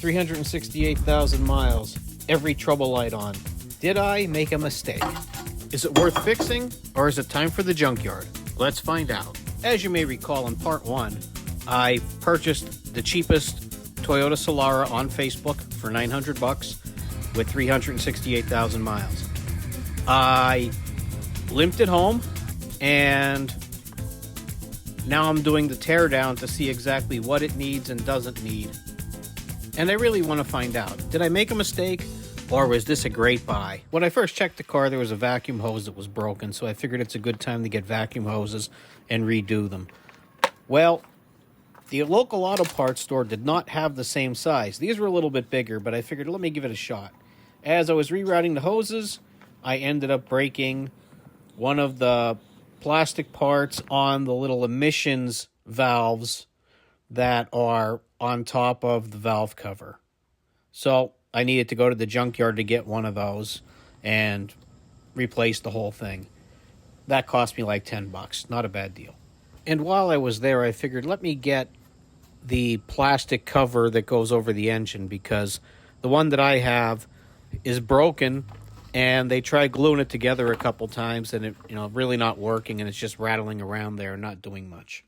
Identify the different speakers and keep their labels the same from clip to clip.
Speaker 1: 368,000 miles, every trouble light on. Did I make a mistake? Is it worth fixing, or is it time for the junkyard? Let's find out. As you may recall in part 1, I purchased the cheapest Toyota Solara on Facebook for $900 with 368,000 miles. I limped it home, and now I'm doing the teardown to see exactly what it needs and doesn't need. And I really want to find out, did I make a mistake, or was this a great buy? When I first checked the car, there was a vacuum hose that was broken, so I figured it's a good time to get vacuum hoses and redo them. Well, the local auto parts store did not have the same size. These were a little bit bigger, but I figured, let me give it a shot. As I was rerouting the hoses, I ended up breaking one of the plastic parts on the little emissions valves that are on top of the valve cover. So I needed to go to the junkyard to get one of those and replace the whole thing. That cost me like $10. Not a bad deal. And while I was there, I figured, let me get the plastic cover that goes over the engine, because the one that I have is broken, and they tried gluing it together a couple times, and it, really not working, and it's just rattling around there and not doing much.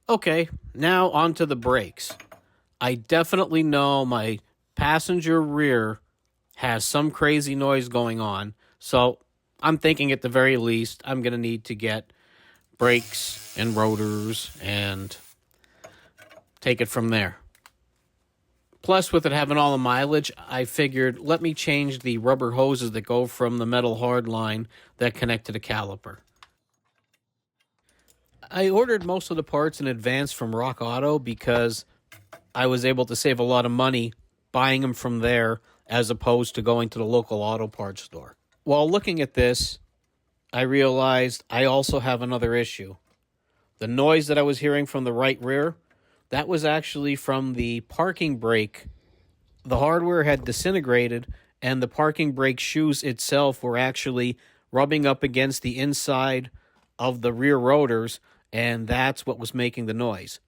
Speaker 1: Okay, now on to the brakes. I definitely know my passenger rear has some crazy noise going on, so I'm thinking at the very least I'm going to need to get brakes and rotors and take it from there. Plus, with it having all the mileage, I figured, let me change the rubber hoses that go from the metal hard line that connect to the caliper. I ordered most of the parts in advance from Rock Auto because I was able to save a lot of money buying them from there as opposed to going to the local auto parts store. While looking at this, I realized I also have another issue. The noise that I was hearing from the right rear, that was actually from the parking brake. The hardware had disintegrated, and the parking brake shoes itself were actually rubbing up against the inside of the rear rotors, and that's what was making the noise.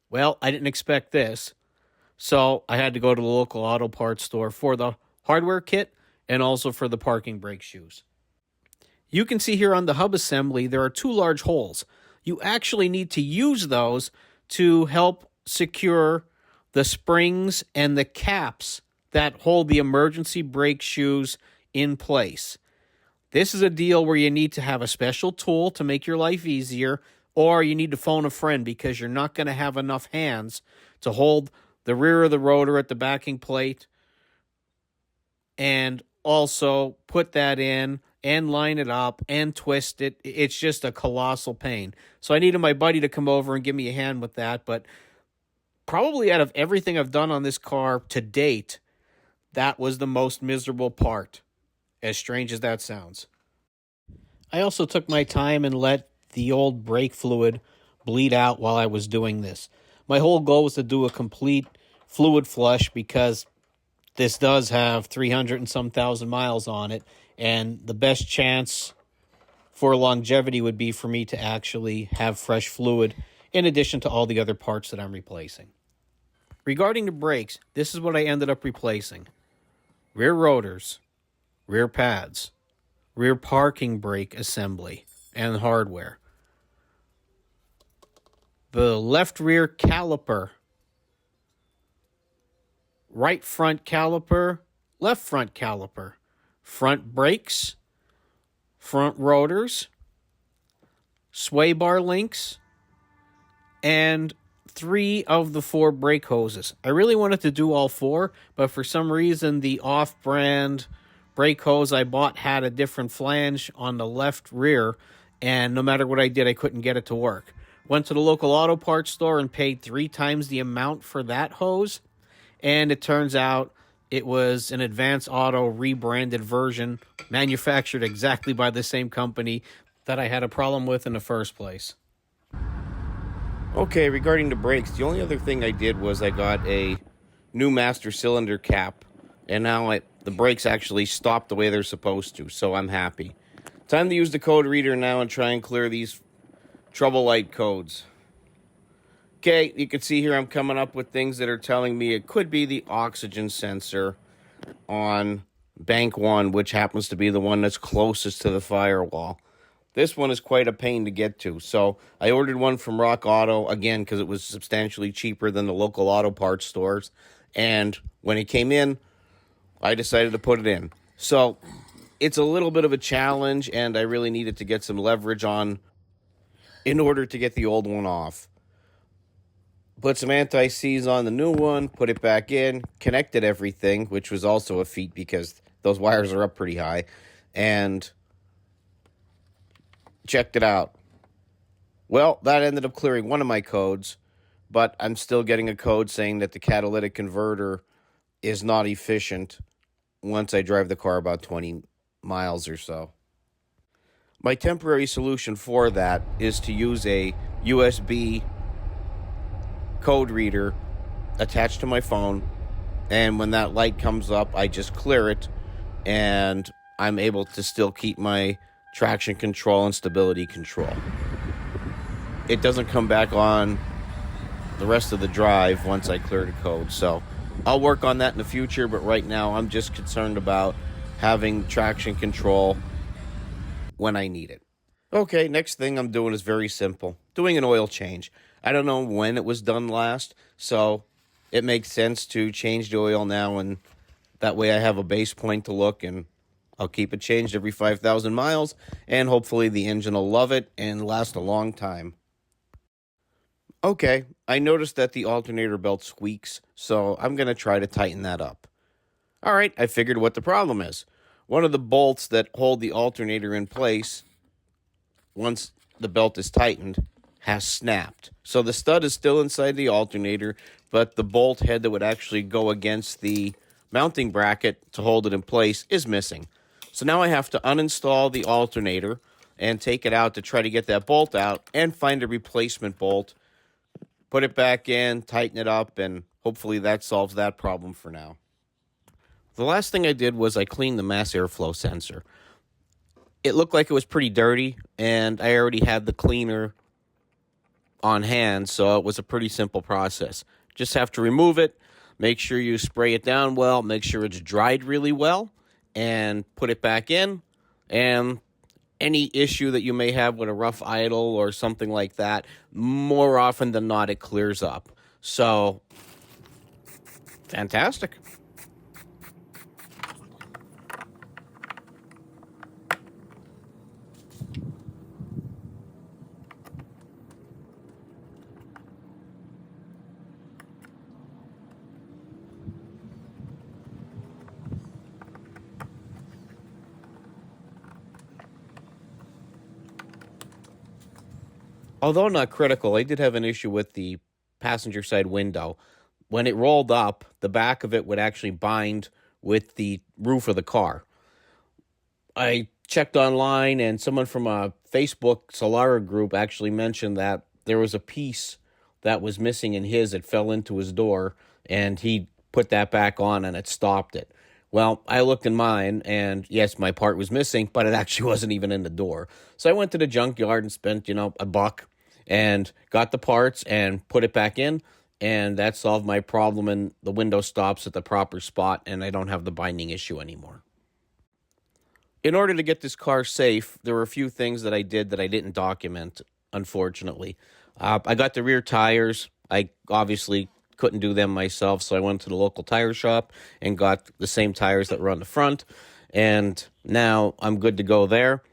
Speaker 1: Well, I didn't expect this, so I had to go to the local auto parts store for the hardware kit and also for the parking brake shoes. You can see here on the hub assembly, there are 2 large holes. You actually need to use those to help secure the springs and the caps that hold the emergency brake shoes in place. This is a deal where you need to have a special tool to make your life easier, or you need to phone a friend because you're not going to have enough hands to hold the rear of the rotor at the backing plate and also put that in and line it up and twist it. It's just a colossal pain. So I needed my buddy to come over and give me a hand with that, but probably out of everything I've done on this car to date, that was the most miserable part, as strange as that sounds. I also took my time and let the old brake fluid bleed out while I was doing this. My whole goal was to do a complete fluid flush because this does have 300 and some thousand miles on it, and the best chance for longevity would be for me to actually have fresh fluid in addition to all the other parts that I'm replacing. Regarding the brakes, this is what I ended up replacing. Rear rotors, rear pads, rear parking brake assembly and hardware. The left rear caliper, right front caliper, left front caliper, front brakes, front rotors, sway bar links, and 3 of the 4 brake hoses. I really wanted to do all 4, but for some reason the off-brand brake hose I bought had a different flange on the left rear, and no matter what I did, I couldn't get it to work. Went to the local auto parts store and paid 3 times the amount for that hose, and it turns out it was an Advance Auto rebranded version, manufactured exactly by the same company that I had a problem with in the first place.
Speaker 2: Okay, regarding the brakes, the only other thing I did was I got a new master cylinder cap, and now the brakes actually stop the way they're supposed to, so I'm happy. Time to use the code reader now and try and clear these trouble light codes. Okay, you can see here I'm coming up with things that are telling me it could be the oxygen sensor on bank 1, which happens to be the one that's closest to the firewall. This one is quite a pain to get to, so I ordered one from Rock Auto, again, because it was substantially cheaper than the local auto parts stores, and when it came in, I decided to put it in. So it's a little bit of a challenge, and I really needed to get some leverage on in order to get the old one off. Put some anti-seize on the new one, put it back in, connected everything, which was also a feat because those wires are up pretty high, and checked it out. Well, that ended up clearing one of my codes, but I'm still getting a code saying that the catalytic converter is not efficient once I drive the car about 20 miles or so. My temporary solution for that is to use a USB code reader attached to my phone, and when that light comes up, I just clear it, and I'm able to still keep my traction control and stability control. It doesn't come back on the rest of the drive once I clear the code, so I'll work on that in the future, but right now I'm just concerned about having traction control when I need it. Okay, next thing I'm doing is very simple. Doing an oil change. I don't know when it was done last, so it makes sense to change the oil now, and that way I have a base point to look, and I'll keep it changed every 5,000 miles, and hopefully the engine will love it and last a long time. Okay, I noticed that the alternator belt squeaks, so I'm going to try to tighten that up. All right, I figured what the problem is. One of the bolts that hold the alternator in place, once the belt is tightened, has snapped. So the stud is still inside the alternator, but the bolt head that would actually go against the mounting bracket to hold it in place is missing. So now I have to uninstall the alternator and take it out to try to get that bolt out and find a replacement bolt, put it back in, tighten it up, and hopefully that solves that problem for now. The last thing I did was I cleaned the mass airflow sensor. It looked like it was pretty dirty, and I already had the cleaner on hand, so it was a pretty simple process. Just have to remove it, make sure you spray it down well, make sure it's dried really well, and put it back in. And any issue that you may have with a rough idle or something like that, more often than not, it clears up. So, fantastic. Although not critical, I did have an issue with the passenger side window. When it rolled up, the back of it would actually bind with the roof of the car. I checked online, and someone from a Facebook Solara group actually mentioned that there was a piece that was missing in his. It fell into his door, and he put that back on, and it stopped it. Well, I looked in mine, and yes, my part was missing, but it actually wasn't even in the door. So I went to the junkyard and spent, $1 and got the parts and put it back in, and that solved my problem, and the window stops at the proper spot, and I don't have the binding issue anymore. In order to get this car safe, there were a few things that I did that I didn't document, unfortunately. I got the rear tires. I obviously couldn't do them myself, so I went to the local tire shop and got the same tires that were on the front, and now I'm good to go there.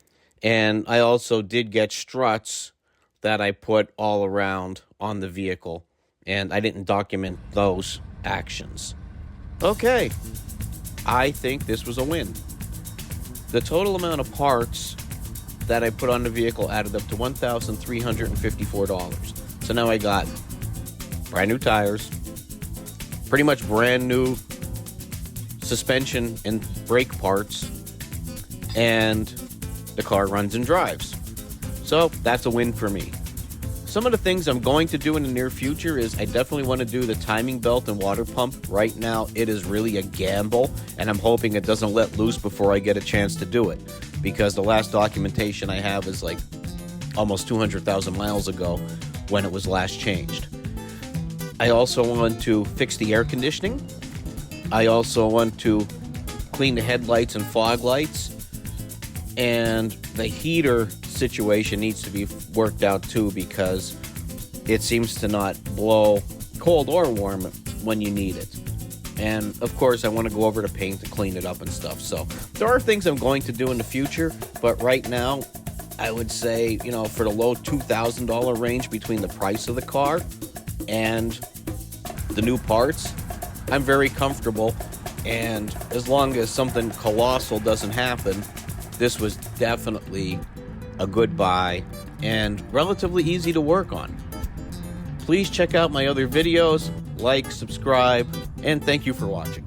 Speaker 2: And I also did get struts that I put all around on the vehicle, and I didn't document those actions. Okay, I think this was a win. The total amount of parts that I put on the vehicle added up to $1,354. So now I got brand new tires, pretty much brand new suspension and brake parts, and the car runs and drives. So that's a win for me. Some of the things I'm going to do in the near future is I definitely want to do the timing belt and water pump. Right now, it is really a gamble, and I'm hoping it doesn't let loose before I get a chance to do it, because the last documentation I have is like almost 200,000 miles ago when it was last changed. I also want to fix the air conditioning. I also want to clean the headlights and fog lights. And the heater situation needs to be worked out too, because it seems to not blow cold or warm when you need it. And of course, I want to go over to paint to clean it up and stuff. So there are things I'm going to do in the future, but right now, I would say, for the low $2,000 range between the price of the car and the new parts, I'm very comfortable. And as long as something colossal doesn't happen, this was definitely a good buy and relatively easy to work on. Please check out my other videos, like, subscribe, and thank you for watching.